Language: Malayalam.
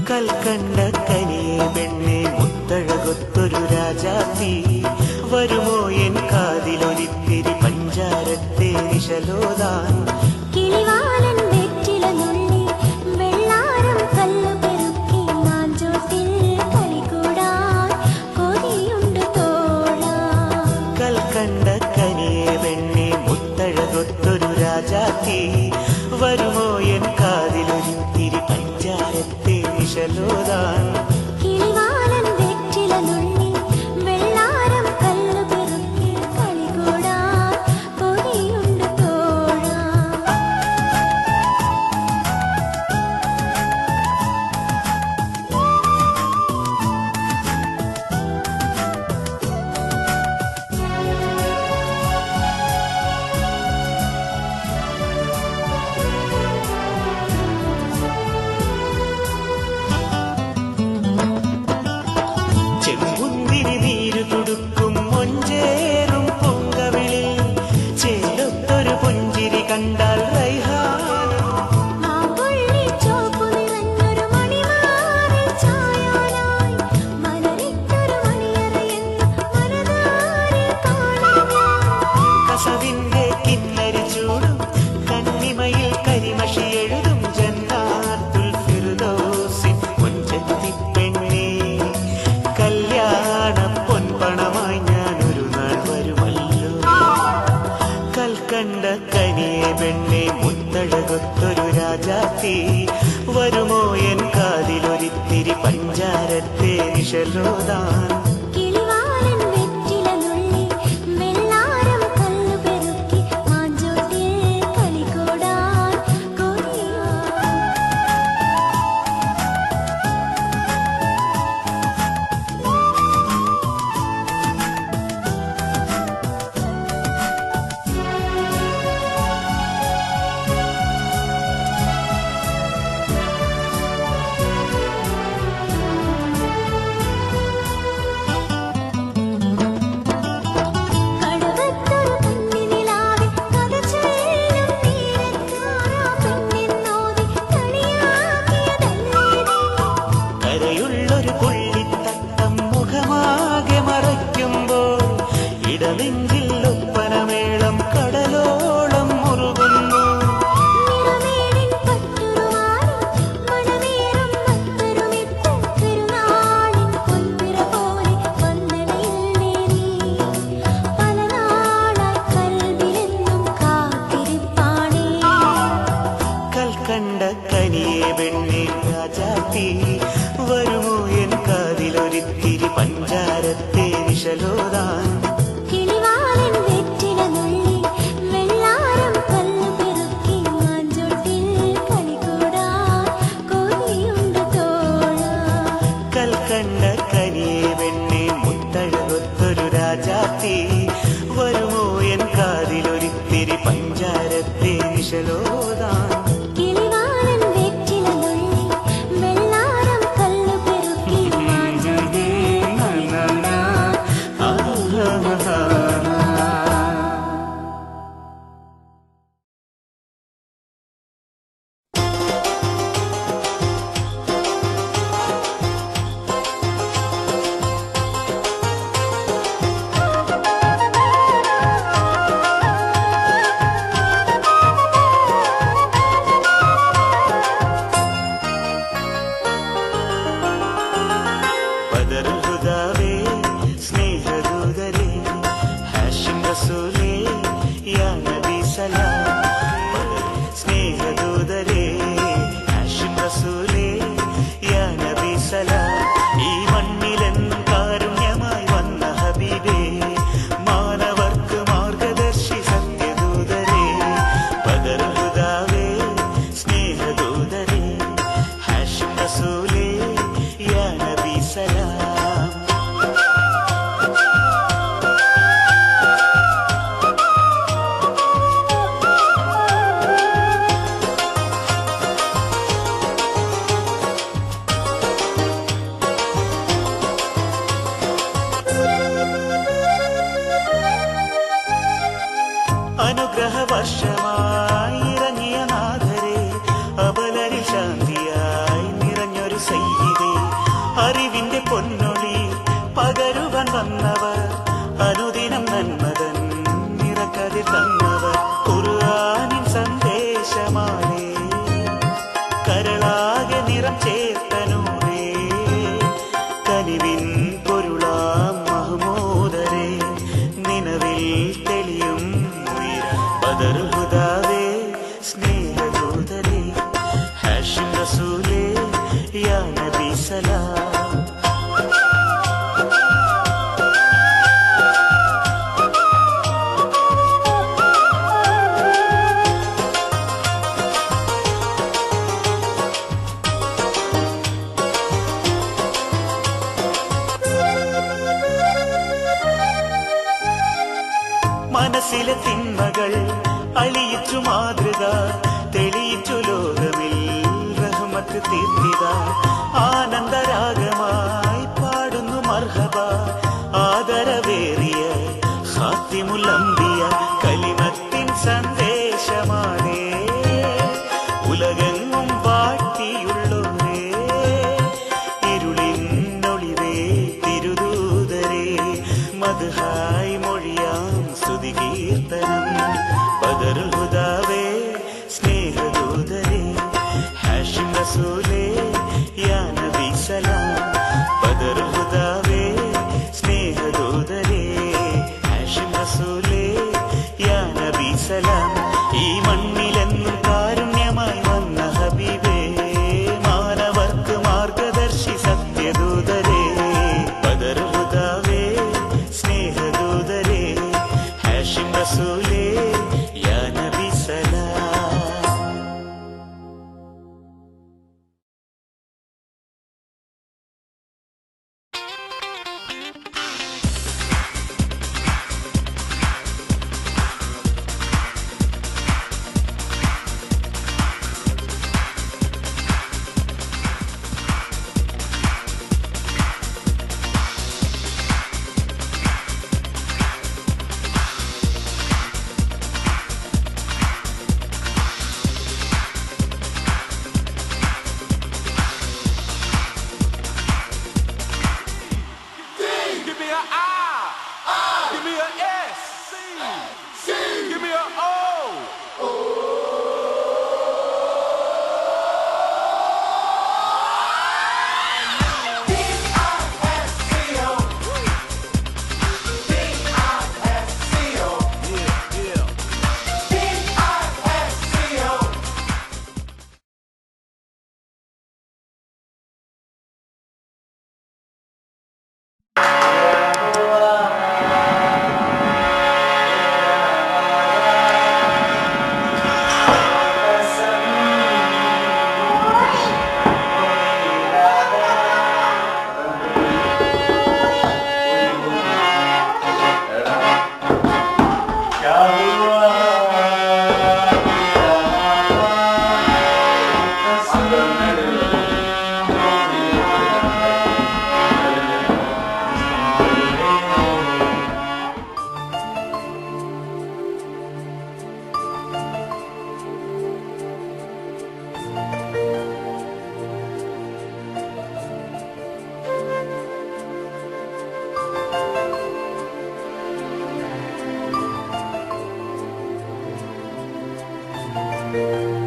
കൽക്കണ്ട കനിയെ പെണ്ണെ മുത്തഴകൊത്തൊരു രാജാത്തി വരുമോ എൻ കാതിലൊരിത്തിരി പഞ്ചാരത്തെ നിശലോദാൻ കിളിവാലൻ വെറ്റില നുള്ളി വെള്ളാരം കല്ലു പെറുക്കി മാഞ്ചോട്ടിൽ കളികൂടാൻ കൊതിയുണ്ട് തോഴാ കൽക്കണ്ട കനിയെ പെണ്ണെ മുത്തഴകൊത്തൊരു രാജാത്തി വരുമോ എൻ കാതിലൊരിത്തിരി പഞ്ചാരത്തെ നിശലോദാൻ കിളിവാലൻ വെറ്റില നുള്ളി വെള്ളാരം കല്ലു പെറുക്കി കളികൂടാൻ കൊതിയുണ്ട് തോഴാ ചെമ്പുന്തിരി നീരു തുടുക്കും മൊഞ്ചേറും പൊങ്കവിളിൽ ചേലൊത്തൊരു പുഞ്ചിരി കണ്ടാൽ റൈഹാനം മാമ്പുള്ളി ചോപ്പു നിറഞ്ഞൊരു മണിമാറിൽ ചായാനായി മലരിട്ടൊരു മണിയറയെന്ന് മനതാരിൽ കാണാൻ കസവിന്റെ കിന്നരി ചൂടും കണ്ണിമയിൽ കരിമഷി എഴുതും ജന്നാത്തുൽ ഫിർദൗസിൻ മുൻചെത്തി പെണ്ണേ കല്യാണ പൊൻപണമായി ഞാനൊരു നാൾ വരുമല്ലോ കൽക്കണ്ട കനിയെ പെണ്ണെ മുത്തഴകൊത്തൊരു രാജാത്തി വരുമോ എൻ കാതിലൊരിത്തിരി പഞ്ചാരത്തെ നിശലോദാൻ കിളിവാലൻ വെറ്റില നുള്ളി വെള്ളാരം കല്ലു പെറുക്കി മാഞ്ചോട്ടിൽ കളികൂടാൻ കൊതിയുണ്ട് കടവത്തൊരു കണ്ണിനിലാവിൽ കഥ ചൊല്ലും നീലക്കാരാ പെണ്ണെന്നോതി കളിയാക്കിയതല്ലേ നീ കരയുള്ളൊരു പുള്ളിത്തട്ടം മുഖമാകെ മറയ്ക്കുമ്പോൾ ഇടനെഞ്ചിൽ ഒപ്പനമേളം കടലോളം മുറുകുന്നു നിറമേടിൻ പട്ടുറുമാലും മണമേറും മത്തരുമിട്ട് തിരുനാളിൻ പൊൻപിറ പോലെ വന്നണയില്ലേ നീ പല നാളായി കൽവിലെന്നും കാത്തിരിപ്പാണേ കൽക്കണ്ട കനിയെ പെണ്ണെ രാജാത്തി വരുമോ എൻ കാതിലൊരിത്തിരി പഞ്ചാരത്തെ നിശലോദാൻ കിളിവാലൻ വെറ്റില നുള്ളി വെള്ളാരം കല്ലു പെറുക്കി മാഞ്ചോട്ടിൽ കളികൂടാൻ കൊതിയുണ്ട് തോഴാ കൽക്കണ്ട കനിയെ പെണ്ണെ മുത്തഴകൊത്തൊരു രാജാത്തി വരുമോ എൻ കാതിലൊരിത്തിരി പഞ്ചാരത്തെ നിശലോദാൻ കിളിവാലൻ വെറ്റില നുള്ളി വെള്ളാരം കല്ലു പെറുക്കി മാഞ്ചോട്ടിൽ കളികൂടാൻ ആഹാ ഒരു സയ്യിദേ, അറിവിന്റെ പൊന്നൊളി പകരുവാൻ വന്നവർ, അനുദിനം നന്മതൻ നിറക്കതിർ തന്നവർ, ഖുർആനിൻ സന്ദേശമാണേ, കരളാകെ നിറം ചേർത്തനൂറേ, കനിവിൻ പൊരുളാം മഹ്മൂദരേ, നിലവിൽ തെളിയും ഉയര ബദറുൽ ഹുദാവേ, സ്നേഹദൂതരേ, ഹാഷിം റസൂലേ, യാ നബി സലാം. മനസ്സിലെ തിന്മകൾ അലിയിച്ചു മാതൃക, തെളിയിച്ചു ലോകമിൽ റഹ്മത്ത് തീർത്തിത, ആനന്ദരാഗമായി പാടുന്നു മർഹബ, ആദരവേറിയ ഖാത്തിമുൽ അംബിയ, കലിമത്തിൻ സന്ദേശമാണേ, ഉലകെങ്ങും വാട്ടിയുള്ളോരേ, ഇരുളിനൊളിവേ തിരുദൂതരേ, മദ്ഹായി മൊഴിയാം സ്തുതി കീർത്തനം, ബദറുൽ ഹുദാവേ, സ്നേഹദൂതരേ, ഹാഷിം റസൂലേ, യാ നബി സലാം. ബദറുൽ ഹുദാവേ, സ്നേഹദൂതരേ, ഹാഷിം റസൂലേ, യാ നബി സലാം. ഈ മണ്ണിലെന്നും കാരുണ്യമായി വന്ന ഹബീബേ, മാനവർക്ക് മാർഗദർശി സത്യദൂതരേ, ബദറുൽ ഹുദാവേ, സ്നേഹദൂതരേ, ഹാഷിം റസൂലേ, യാ നബി സലാം. Give me a I. Give me a S. C. Give me a O. Thank you.